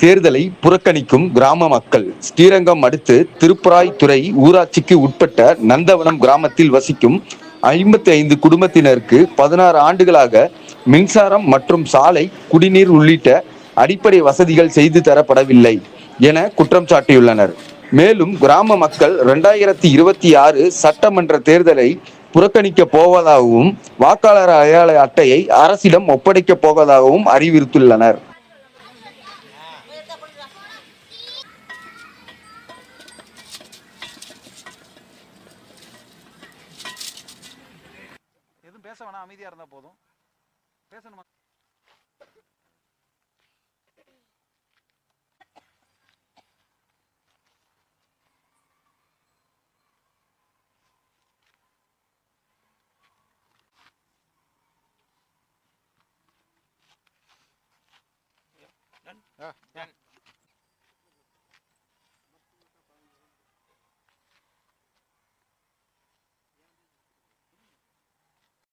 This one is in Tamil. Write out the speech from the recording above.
தேர்தலை புறக்கணிக்கும் கிராம மக்கள். ஸ்ரீரங்கம் அடுத்து திருப்பராய்த்துறை ஊராட்சிக்கு உட்பட்ட நந்தவனம் கிராமத்தில் வசிக்கும் 55 குடும்பத்தினருக்கு 16 ஆண்டுகளாக மின்சாரம் மற்றும் சாலை, குடிநீர் உள்ளிட்ட அடிப்படை வசதிகள் செய்து தரப்படவில்லை என குற்றம் சாட்டியுள்ளனர். மேலும் கிராம மக்கள் 2026 சட்டமன்ற தேர்தலை புறக்கணிக்க போவதாகவும், வாக்காளர் அடையாள அட்டையை அரசிடம் ஒப்படைக்க போவதாகவும் அறிவித்துள்ளனர். எதுவும் பேச வேணாம், அமைதியா இருந்தா போதும். பேசணுமா? Done.